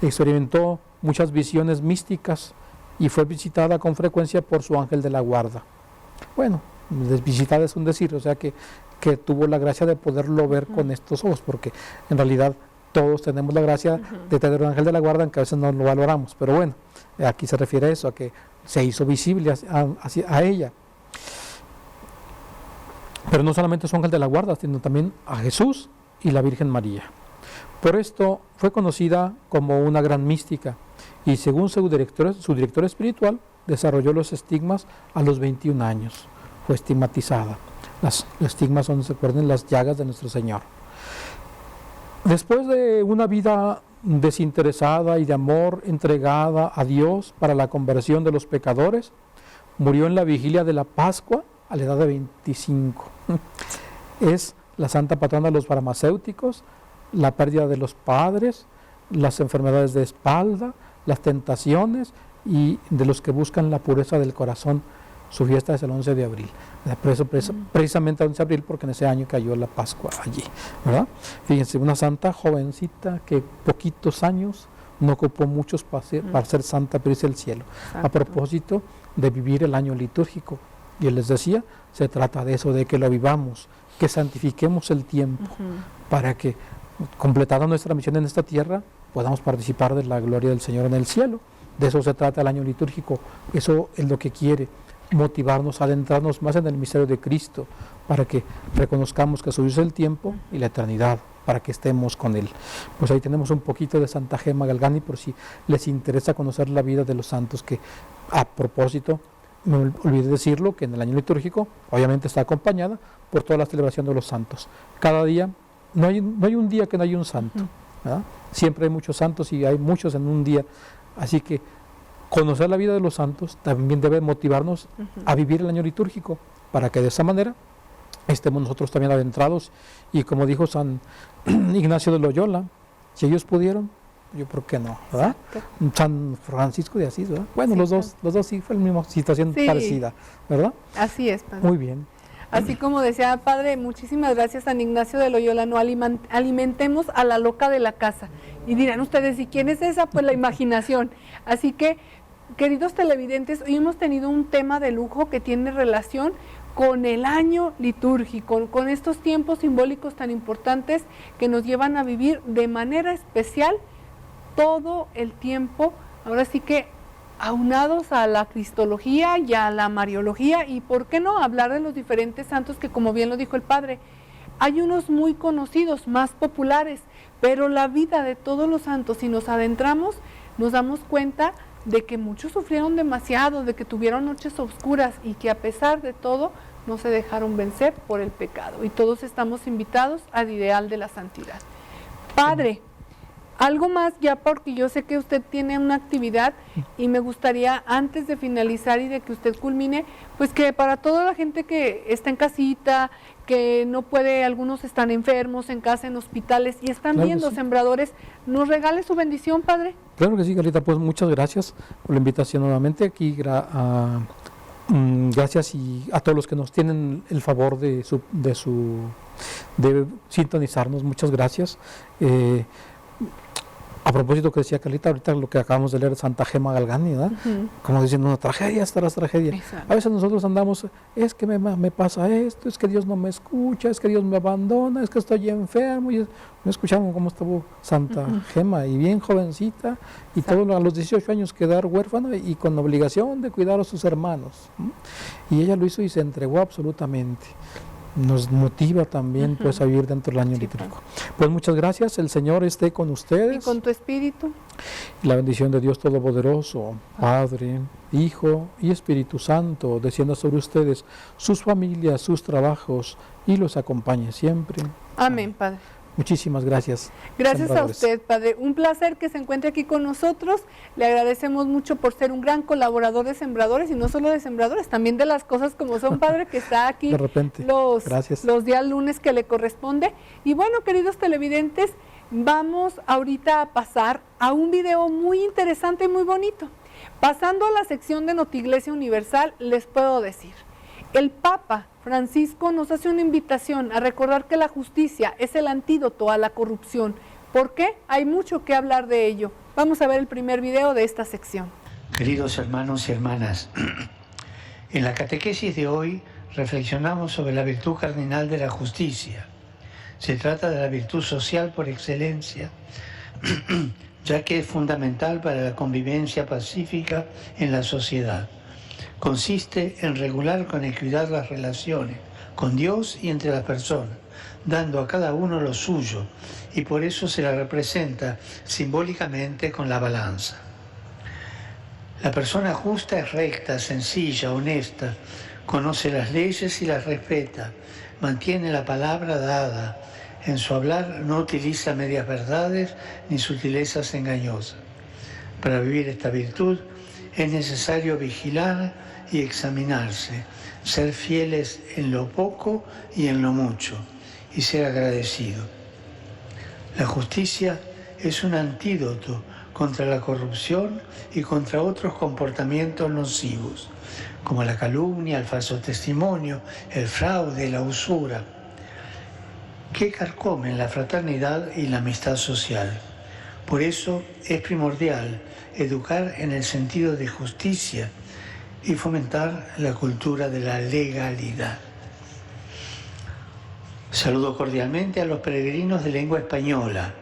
Experimentó muchas visiones místicas y fue visitada con frecuencia por su ángel de la guarda. Bueno, visitada es un decir, o sea que tuvo la gracia de poderlo ver con estos ojos, porque en realidad todos tenemos la gracia de tener un ángel de la guarda, aunque a veces no lo valoramos, pero bueno, aquí se refiere a eso, a que se hizo visible a ella. Pero no solamente su ángel de la guarda, sino también a Jesús y la Virgen María. Por esto fue conocida como una gran mística y según su director espiritual desarrolló los estigmas a los 21 años. Fue estigmatizada. Los estigmas son, se acuerdan, las llagas de nuestro Señor. Después de una vida desinteresada y de amor entregada a Dios para la conversión de los pecadores, murió en la vigilia de la Pascua a la edad de 25. Es la santa patrona de los farmacéuticos, la pérdida de los padres, las enfermedades de espalda, las tentaciones y de los que buscan la pureza del corazón. Su fiesta es el 11 de abril, precisamente el 11 de abril porque en ese año cayó la Pascua allí, ¿verdad? Fíjense, una santa jovencita que poquitos años, no ocupó muchos para ser santa, pero irse al cielo. Exacto. A propósito de vivir el año litúrgico, y él les decía, se trata de eso, de que lo vivamos, que santifiquemos el tiempo, para que, completada nuestra misión en esta tierra, podamos participar de la gloria del Señor en el cielo. De eso se trata el año litúrgico, eso es lo que quiere, motivarnos a adentrarnos más en el misterio de Cristo, para que reconozcamos que suyo es el tiempo y la eternidad, para que estemos con Él. Pues ahí tenemos un poquito de Santa Gema Galgani, por si les interesa conocer la vida de los santos, que a propósito, me olvidé decirlo, que en el año litúrgico obviamente está acompañada por toda la celebración de los santos. Cada día, no hay un día que no haya un santo, ¿verdad? Siempre hay muchos santos y hay muchos en un día, así que conocer la vida de los santos también debe motivarnos a vivir el año litúrgico, para que de esa manera estemos nosotros también adentrados, y como dijo San Ignacio de Loyola, si ellos pudieron, yo por qué no, ¿verdad? San Francisco de Asís, ¿verdad? Bueno, sí, los dos sí fue la misma situación parecida, ¿verdad? Así es, padre. Muy bien. Así como decía padre, muchísimas gracias San Ignacio de Loyola, no alimentemos a la loca de la casa. Y dirán ustedes, ¿y quién es esa? Pues la imaginación. Así que, queridos televidentes, hoy hemos tenido un tema de lujo que tiene relación con el año litúrgico, con estos tiempos simbólicos tan importantes que nos llevan a vivir de manera especial todo el tiempo, ahora sí que aunados a la cristología y a la mariología, y por qué no hablar de los diferentes santos que, como bien lo dijo el padre, hay unos muy conocidos, más populares, pero la vida de todos los santos, si nos adentramos, nos damos cuenta de que muchos sufrieron demasiado, de que tuvieron noches oscuras y que a pesar de todo no se dejaron vencer por el pecado. Y todos estamos invitados al ideal de la santidad. Padre, algo más ya, porque yo sé que usted tiene una actividad y me gustaría, antes de finalizar y de que usted culmine, pues que para toda la gente que está en casita, que no puede, algunos están enfermos en casa, en hospitales y están viendo Sembradores, nos regale su bendición, Padre. Claro que sí, Carlita, pues muchas gracias por la invitación nuevamente aquí. Gracias y a todos los que nos tienen el favor de sintonizarnos, muchas gracias. A propósito que decía Carlita, ahorita lo que acabamos de leer, Santa Gema Galgani, ¿verdad? Como diciendo, una tragedia tras tragedia. Exacto. A veces nosotros andamos, es que me pasa esto, es que Dios no me escucha, es que Dios me abandona, es que estoy enfermo. Y no escuchamos cómo estuvo Santa Gema, y bien jovencita, y todo a los 18 años quedar huérfana y con obligación de cuidar a sus hermanos. Y ella lo hizo y se entregó absolutamente. Nos motiva también pues a vivir dentro del año litúrgico. Pues muchas gracias, el Señor esté con ustedes. Y con tu espíritu. Y la bendición de Dios Todopoderoso, Padre, Hijo y Espíritu Santo, descienda sobre ustedes, sus familias, sus trabajos, y los acompañe siempre. Amén, Padre. Muchísimas gracias. Gracias a usted, Padre. Un placer que se encuentre aquí con nosotros. Le agradecemos mucho por ser un gran colaborador de Sembradores, y no solo de Sembradores, también de las cosas como son, Padre, que está aquí de repente. los días lunes que le corresponde. Y bueno, queridos televidentes, vamos ahorita a pasar a un video muy interesante y muy bonito. Pasando a la sección de Notiglesia Universal, les puedo decir, el Papa Francisco nos hace una invitación a recordar que la justicia es el antídoto a la corrupción. ¿Por qué? Hay mucho que hablar de ello. Vamos a ver el primer video de esta sección. Queridos hermanos y hermanas, en la catequesis de hoy reflexionamos sobre la virtud cardinal de la justicia. Se trata de la virtud social por excelencia, ya que es fundamental para la convivencia pacífica en la sociedad. Consiste en regular con equidad las relaciones con Dios y entre las personas, dando a cada uno lo suyo, y por eso se la representa simbólicamente con la balanza. La persona justa es recta, sencilla, honesta, conoce las leyes y las respeta, mantiene la palabra dada, en su hablar no utiliza medias verdades ni sutilezas engañosas. Para vivir esta virtud es necesario vigilar y examinarse, ser fieles en lo poco y en lo mucho, y ser agradecido. La justicia es un antídoto contra la corrupción y contra otros comportamientos nocivos, como la calumnia, el falso testimonio, el fraude, la usura, que carcomen la fraternidad y la amistad social. Por eso es primordial educar en el sentido de justicia y fomentar la cultura de la legalidad. Saludo cordialmente a los peregrinos de lengua española.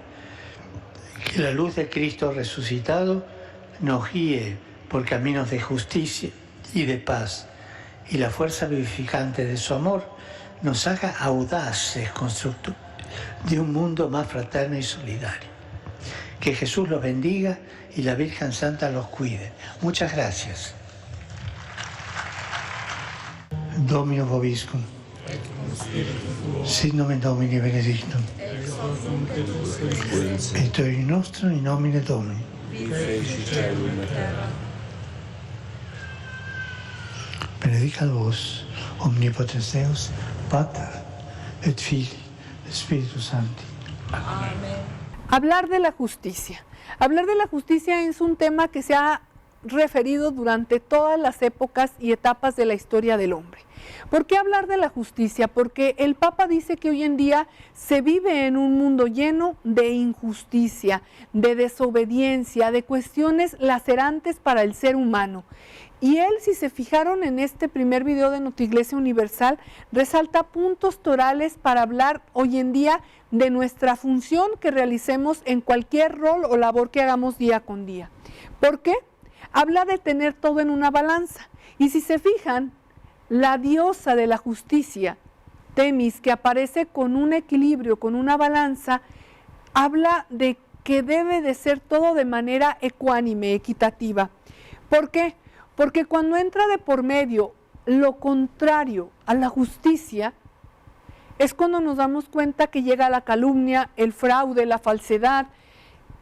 Que la luz de Cristo resucitado nos guíe por caminos de justicia y de paz, y la fuerza vivificante de su amor nos haga audaces constructores de un mundo más fraterno y solidario. Que Jesús los bendiga y la Virgen Santa los cuide. Muchas gracias. Domino vobiscum. Sit nomen Domini benedictum. Et Deus nostrum in nomine Domini. Benedicat vos, omnipotens Deus, Pater, et Filii, et Spiritus Sancti. Amén. Hablar de la justicia. Hablar de la justicia es un tema que se ha referido durante todas las épocas y etapas de la historia del hombre. ¿Por qué hablar de la justicia? Porque el Papa dice que hoy en día se vive en un mundo lleno de injusticia, de desobediencia, de cuestiones lacerantes para el ser humano. Y él, si se fijaron en este primer video de Notiglesia Universal, resalta puntos torales para hablar hoy en día de nuestra función que realicemos en cualquier rol o labor que hagamos día con día. ¿Por qué? Habla de tener todo en una balanza. Y si se fijan, la diosa de la justicia, Temis, que aparece con un equilibrio, con una balanza, habla de que debe de ser todo de manera ecuánime, equitativa. ¿Por qué? Porque cuando entra de por medio lo contrario a la justicia, es cuando nos damos cuenta que llega la calumnia, el fraude, la falsedad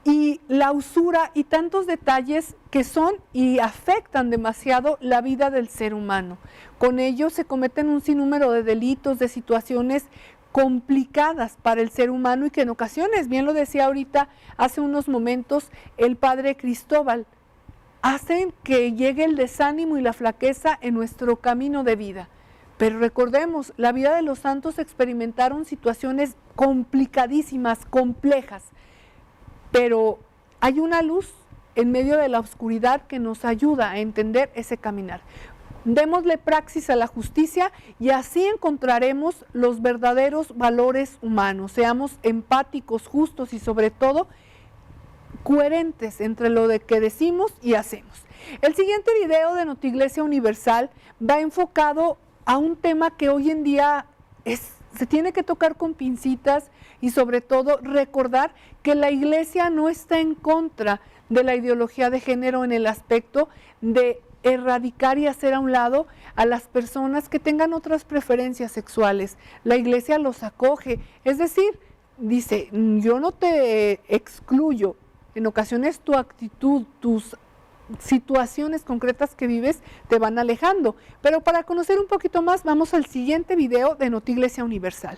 y la usura y tantos detalles que son y afectan demasiado la vida del ser humano. Con ello se cometen un sinnúmero de delitos, de situaciones complicadas para el ser humano y que en ocasiones, bien lo decía ahorita hace unos momentos el padre Cristóbal, hacen que llegue el desánimo y la flaqueza en nuestro camino de vida. Pero recordemos, la vida de los santos experimentaron situaciones complicadísimas, complejas, pero hay una luz en medio de la oscuridad que nos ayuda a entender ese caminar. Démosle praxis a la justicia y así encontraremos los verdaderos valores humanos. Seamos empáticos, justos y sobre todo coherentes entre lo de que decimos y hacemos. El siguiente video de Notiglesia Universal va enfocado a un tema que hoy en día se tiene que tocar con pincitas y sobre todo recordar que la Iglesia no está en contra de la ideología de género en el aspecto de erradicar y hacer a un lado a las personas que tengan otras preferencias sexuales. La Iglesia los acoge, es decir, dice, yo no te excluyo, en ocasiones tu actitud, tus situaciones concretas que vives te van alejando. Pero para conocer un poquito más, vamos al siguiente video de Notiglesia Universal.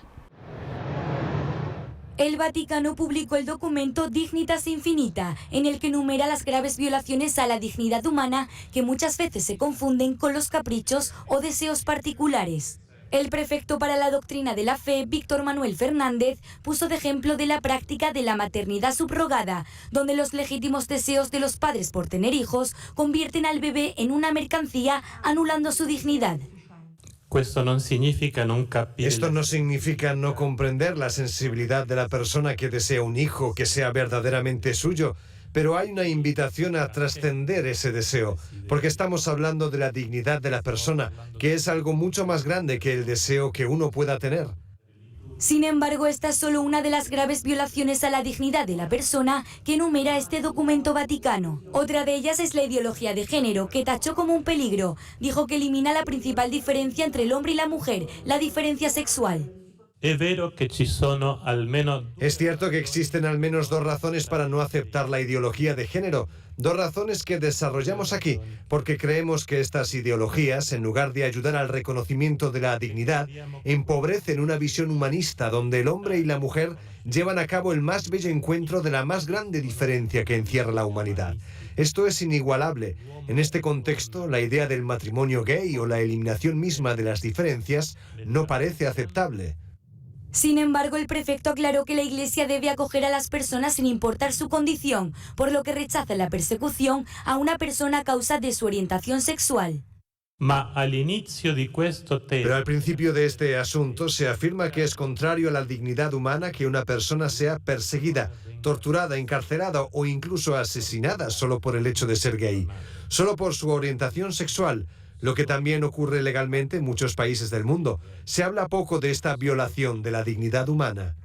El Vaticano publicó el documento Dignitas Infinita, en el que enumera las graves violaciones a la dignidad humana que muchas veces se confunden con los caprichos o deseos particulares. El prefecto para la doctrina de la fe, Víctor Manuel Fernández, puso de ejemplo de la práctica de la maternidad subrogada, donde los legítimos deseos de los padres por tener hijos convierten al bebé en una mercancía, anulando su dignidad. Esto no significa no comprender la sensibilidad de la persona que desea un hijo que sea verdaderamente suyo, pero hay una invitación a trascender ese deseo, porque estamos hablando de la dignidad de la persona, que es algo mucho más grande que el deseo que uno pueda tener. Sin embargo, esta es solo una de las graves violaciones a la dignidad de la persona que enumera este documento vaticano. Otra de ellas es la ideología de género, que tachó como un peligro. Dijo que elimina la principal diferencia entre el hombre y la mujer, la diferencia sexual. Es cierto que existen al menos dos razones para no aceptar la ideología de género, dos razones que desarrollamos aquí, porque creemos que estas ideologías, en lugar de ayudar al reconocimiento de la dignidad, empobrecen una visión humanista donde el hombre y la mujer llevan a cabo el más bello encuentro de la más grande diferencia que encierra la humanidad. Esto es inigualable. En este contexto, la idea del matrimonio gay o la eliminación misma de las diferencias no parece aceptable. Sin embargo, el prefecto aclaró que la Iglesia debe acoger a las personas sin importar su condición, por lo que rechaza la persecución a una persona a causa de su orientación sexual. Pero al principio de este asunto se afirma que es contrario a la dignidad humana que una persona sea perseguida, torturada, encarcelada o incluso asesinada solo por el hecho de ser gay, solo por su orientación sexual. Lo que también ocurre legalmente en muchos países del mundo. Se habla poco de esta violación de la dignidad humana.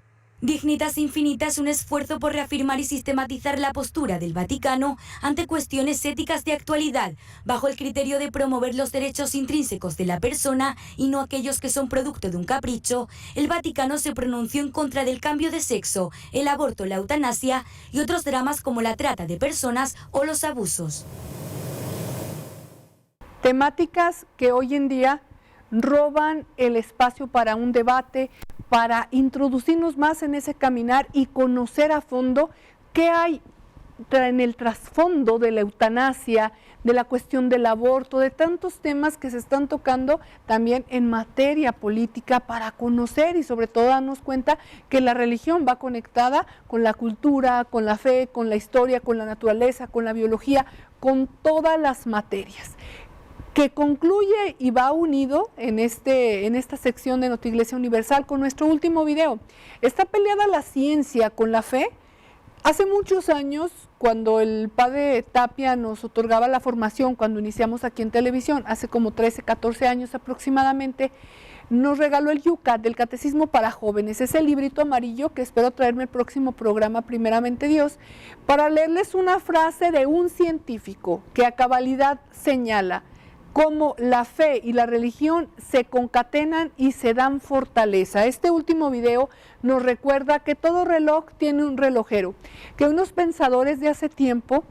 Dignitas Infinita es un esfuerzo por reafirmar y sistematizar la postura del Vaticano ante cuestiones éticas de actualidad, bajo el criterio de promover los derechos intrínsecos de la persona y no aquellos que son producto de un capricho. El Vaticano se pronunció en contra del cambio de sexo, el aborto, la eutanasia y otros dramas como la trata de personas o los abusos. Temáticas que hoy en día roban el espacio para un debate, para introducirnos más en ese caminar y conocer a fondo qué hay en el trasfondo de la eutanasia, de la cuestión del aborto, de tantos temas que se están tocando también en materia política para conocer y sobre todo darnos cuenta que la religión va conectada con la cultura, con la fe, con la historia, con la naturaleza, con la biología, con todas las materias. Que concluye y va unido en esta sección de Notiglesia Universal con nuestro último video. Está peleada la ciencia con la fe. Hace muchos años, cuando el padre Tapia nos otorgaba la formación, cuando iniciamos aquí en televisión, hace como 13, 14 años aproximadamente, nos regaló el Yucat del Catecismo para Jóvenes, ese librito amarillo que espero traerme el próximo programa, primeramente Dios, para leerles una frase de un científico que a cabalidad señala cómo la fe y la religión se concatenan y se dan fortaleza. Este último video nos recuerda que todo reloj tiene un relojero, que unos pensadores de hace tiempo,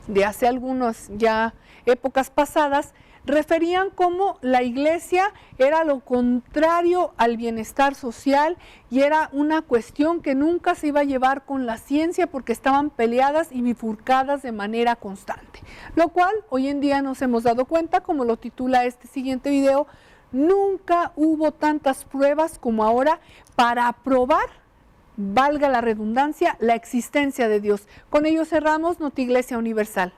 de hace algunas ya épocas pasadas, referían cómo la iglesia era lo contrario al bienestar social y era una cuestión que nunca se iba a llevar con la ciencia porque estaban peleadas y bifurcadas de manera constante. Lo cual hoy en día nos hemos dado cuenta, como lo titula este siguiente video, nunca hubo tantas pruebas como ahora para probar, valga la redundancia, la existencia de Dios. Con ello cerramos Notiglesia Universal.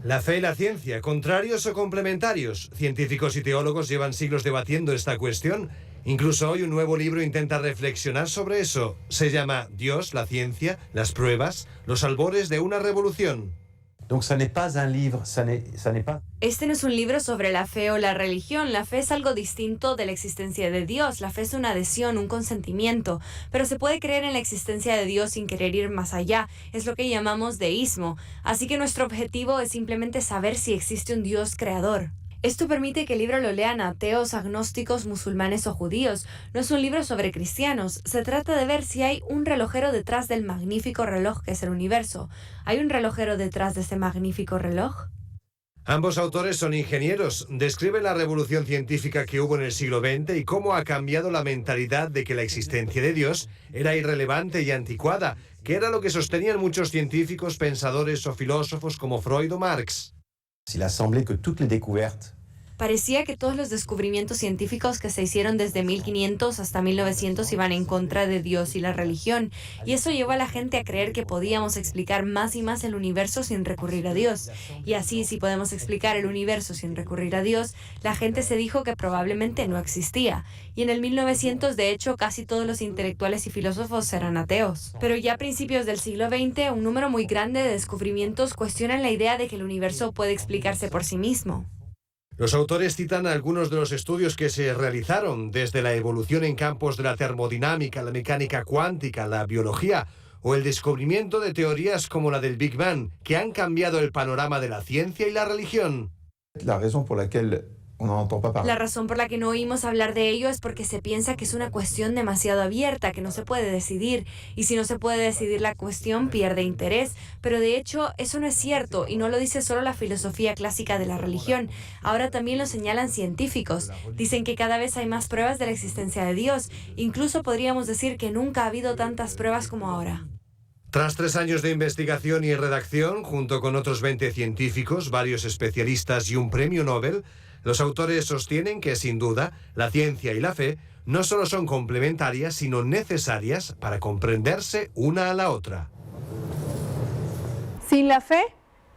La fe y la ciencia, ¿contrarios o complementarios? Científicos y teólogos llevan siglos debatiendo esta cuestión. Incluso hoy un nuevo libro intenta reflexionar sobre eso. Se llama Dios, la ciencia, las pruebas, los albores de una revolución. Este no es un libro sobre la fe o la religión. La fe es algo distinto de la existencia de Dios. La fe es una adhesión, un consentimiento. Pero se puede creer en la existencia de Dios sin querer ir más allá. Es lo que llamamos deísmo. Así que nuestro objetivo es simplemente saber si existe un Dios creador. Esto permite que el libro lo lean ateos, agnósticos, musulmanes o judíos. No es un libro sobre cristianos. Se trata de ver si hay un relojero detrás del magnífico reloj que es el universo. ¿Hay un relojero detrás de ese magnífico reloj? Ambos autores son ingenieros. Describen la revolución científica que hubo en el siglo XX y cómo ha cambiado la mentalidad de que la existencia de Dios era irrelevante y anticuada, que era lo que sostenían muchos científicos, pensadores o filósofos como Freud o Marx. Parecía que todos los descubrimientos científicos que se hicieron desde 1500 hasta 1900 iban en contra de Dios y la religión, y eso llevó a la gente a creer que podíamos explicar más y más el universo sin recurrir a Dios. Y así, si podemos explicar el universo sin recurrir a Dios, la gente se dijo que probablemente no existía. Y en el 1900, de hecho, casi todos los intelectuales y filósofos eran ateos. Pero ya a principios del siglo XX, un número muy grande de descubrimientos cuestionan la idea de que el universo puede explicarse por sí mismo. Los autores citan algunos de los estudios que se realizaron, desde la evolución en campos de la termodinámica, la mecánica cuántica, la biología, o el descubrimiento de teorías como la del Big Bang, que han cambiado el panorama de la ciencia y la religión. La razón por la que no oímos hablar de ello es porque se piensa que es una cuestión demasiado abierta, que no se puede decidir, y si no se puede decidir la cuestión pierde interés, pero de hecho eso no es cierto y no lo dice solo la filosofía clásica de la religión, ahora también lo señalan científicos, dicen que cada vez hay más pruebas de la existencia de Dios, incluso podríamos decir que nunca ha habido tantas pruebas como ahora. Tras 3 años de investigación y redacción, junto con otros 20 científicos, varios especialistas y un premio Nobel, los autores sostienen que, sin duda, la ciencia y la fe no solo son complementarias, sino necesarias para comprenderse una a la otra. Sin la fe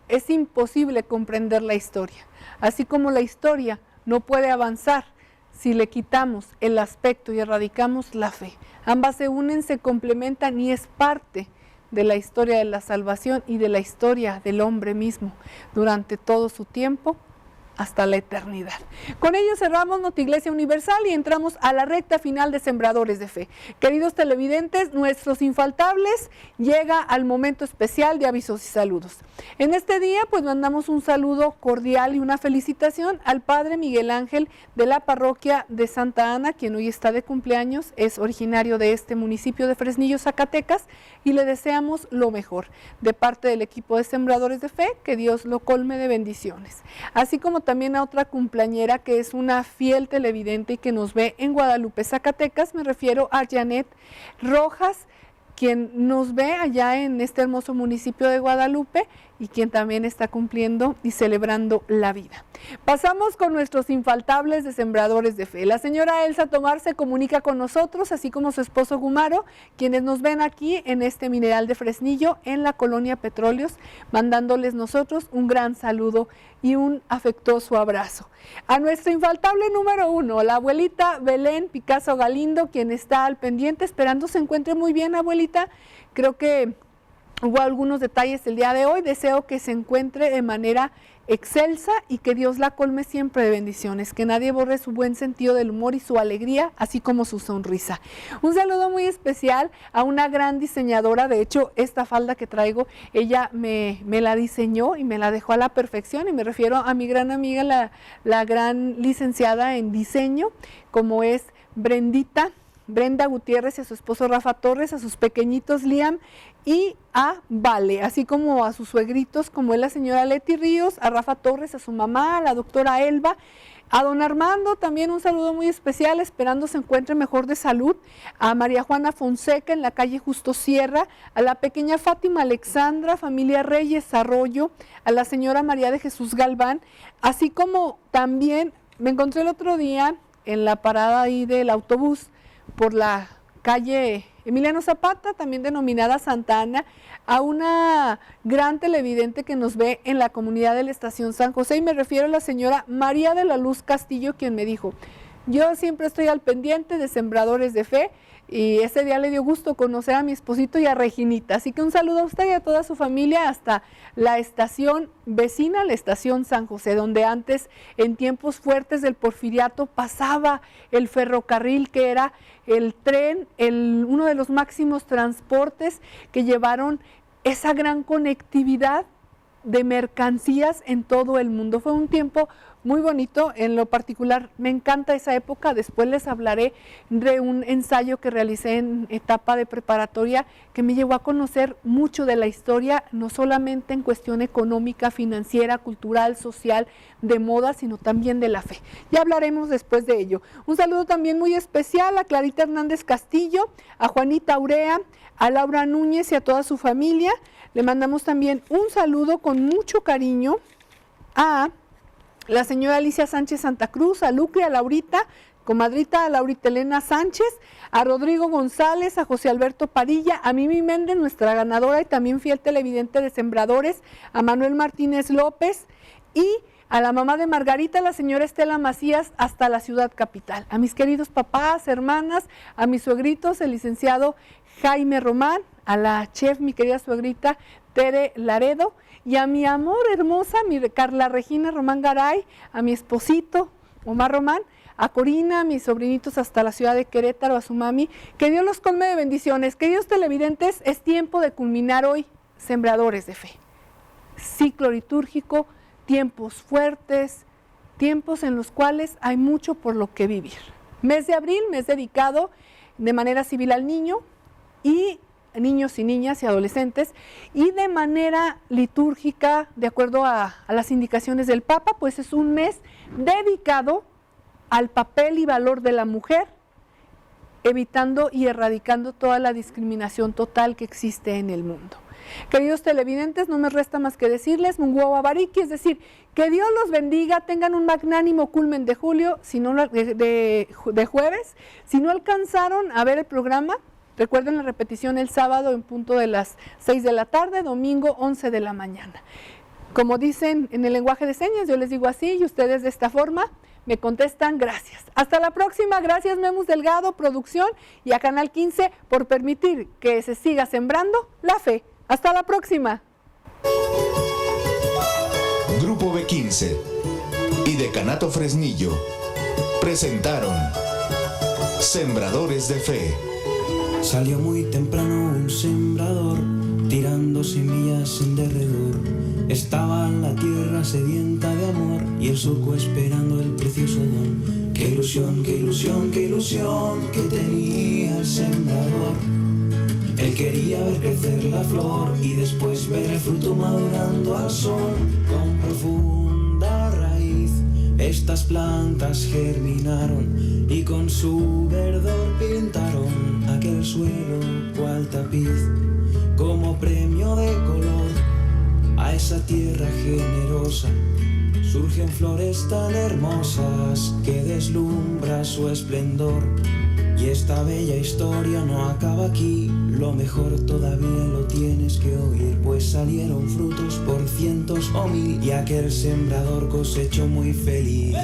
es imposible comprender la historia, así como la historia no puede avanzar si le quitamos el aspecto y erradicamos la fe. Ambas se unen, se complementan y es parte de la historia de la salvación y de la historia del hombre mismo durante todo su tiempo hasta la eternidad. Con ello cerramos Notiglesia Universal y entramos a la recta final de Sembradores de Fe. Queridos televidentes, nuestros infaltables, llega al momento especial de avisos y saludos. En este día pues mandamos un saludo cordial y una felicitación al Padre Miguel Ángel de la parroquia de Santa Ana, quien hoy está de cumpleaños, es originario de este municipio de Fresnillo, Zacatecas, y le deseamos lo mejor de parte del equipo de Sembradores de Fe, que Dios lo colme de bendiciones. Así como también a otra cumpleañera que es una fiel televidente y que nos ve en Guadalupe, Zacatecas, me refiero a Janet Rojas, quien nos ve allá en este hermoso municipio de Guadalupe y quien también está cumpliendo y celebrando la vida. Pasamos con nuestros infaltables de Sembradores de Fe. La señora Elsa Tomar se comunica con nosotros, así como su esposo Gumaro, quienes nos ven aquí en este Mineral de Fresnillo, en la colonia Petróleos, mandándoles nosotros un gran saludo y un afectuoso abrazo. A nuestro infaltable número 1, la abuelita Belén Picasso Galindo, quien está al pendiente, esperando se encuentre muy bien, abuelita. Creo que hubo algunos detalles el día de hoy, deseo que se encuentre de manera excelsa y que Dios la colme siempre de bendiciones, que nadie borre su buen sentido del humor y su alegría, así como su sonrisa. Un saludo muy especial a una gran diseñadora. De hecho, esta falda que traigo, ella me la diseñó y me la dejó a la perfección, y me refiero a mi gran amiga, la gran licenciada en diseño, como es Brenda Gutiérrez, y a su esposo Rafa Torres, a sus pequeñitos Liam y a Vale, así como a sus suegritos, como es la señora Leti Ríos, a Rafa Torres, a su mamá, a la doctora Elba, a don Armando también un saludo muy especial, esperando se encuentre mejor de salud, a María Juana Fonseca en la calle Justo Sierra, a la pequeña Fátima Alexandra, familia Reyes Arroyo, a la señora María de Jesús Galván, así como también me encontré el otro día en la parada ahí del autobús por la calle Emiliano Zapata, también denominada Santa Ana, a una gran televidente que nos ve en la comunidad de la Estación San José, y me refiero a la señora María de la Luz Castillo, quien me dijo: yo siempre estoy al pendiente de Sembradores de Fe, y ese día le dio gusto conocer a mi esposito y a Reginita. Así que un saludo a usted y a toda su familia hasta la estación vecina, la Estación San José, donde antes, en tiempos fuertes del Porfiriato, pasaba el ferrocarril, que era el tren, uno de los máximos transportes que llevaron esa gran conectividad de mercancías en todo el mundo. Fue un tiempo muy bonito, en lo particular me encanta esa época. Después les hablaré de un ensayo que realicé en etapa de preparatoria, que me llevó a conocer mucho de la historia, no solamente en cuestión económica, financiera, cultural, social, de moda, sino también de la fe. Ya hablaremos después de ello. Un saludo también muy especial a Clarita Hernández Castillo, a Juanita Urea, a Laura Núñez y a toda su familia. Le mandamos también un saludo con mucho cariño a la señora Alicia Sánchez Santa Cruz, a Lucre, a Laurita, comadrita, a Laurita Elena Sánchez, a Rodrigo González, a José Alberto Padilla, a Mimi Méndez, nuestra ganadora y también fiel televidente de Sembradores, a Manuel Martínez López, y a la mamá de Margarita, la señora Estela Macías, hasta la ciudad capital. A mis queridos papás, hermanas, a mis suegritos, el licenciado Jaime Román, a la chef, mi querida suegrita Tere Laredo, y a mi amor hermosa, mi Carla Regina Román Garay, a mi esposito Omar Román, a Corina, a mis sobrinitos hasta la ciudad de Querétaro, a su mami. Que Dios los colme de bendiciones. Queridos televidentes, es tiempo de culminar hoy Sembradores de Fe. Ciclo litúrgico, tiempos fuertes, tiempos en los cuales hay mucho por lo que vivir. Mes de abril, mes dedicado de manera civil al niño, y niños y niñas y adolescentes, y de manera litúrgica, de acuerdo a las indicaciones del Papa, pues es un mes dedicado al papel y valor de la mujer, evitando y erradicando toda la discriminación total que existe en el mundo. Queridos televidentes, no me resta más que decirles Munguo Babariki, es decir, que Dios los bendiga, tengan un magnánimo culmen de julio, si no de jueves. Si no alcanzaron a ver el programa, recuerden la repetición el sábado en punto de las 6 de la tarde, domingo 11 de la mañana. Como dicen en el lenguaje de señas, yo les digo así y ustedes de esta forma me contestan gracias. Hasta la próxima, gracias Memus Delgado, producción, y a Canal 15 por permitir que se siga sembrando la fe. Hasta la próxima. Grupo B15 y Decanato Fresnillo presentaron Sembradores de Fe. Salió muy temprano un sembrador, tirando semillas en derredor. Estaba la tierra sedienta de amor y el surco esperando el precioso don. Qué ilusión, qué ilusión, qué ilusión que tenía el sembrador. Él quería ver crecer la flor y después ver el fruto madurando al sol. Con profunda raíz estas plantas germinaron y con su verdor pintaron aquel suelo cual tapiz. Como premio de color a esa tierra generosa surgen flores tan hermosas que deslumbra su esplendor. Y esta bella historia no acaba aquí, lo mejor todavía lo tienes que oír, pues salieron frutos por cientos o mil y aquel sembrador cosechó muy feliz.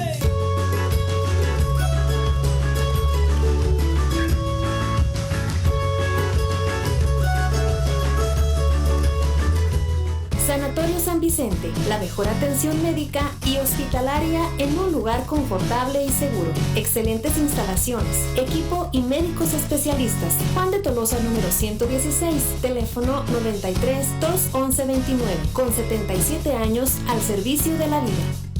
Sanatorio Sanatorio San Vicente, la mejor atención médica y hospitalaria en un lugar confortable y seguro. Excelentes instalaciones, equipo y médicos especialistas. Juan de Tolosa número 116, teléfono 93 211 29, con 77 años al servicio de la vida.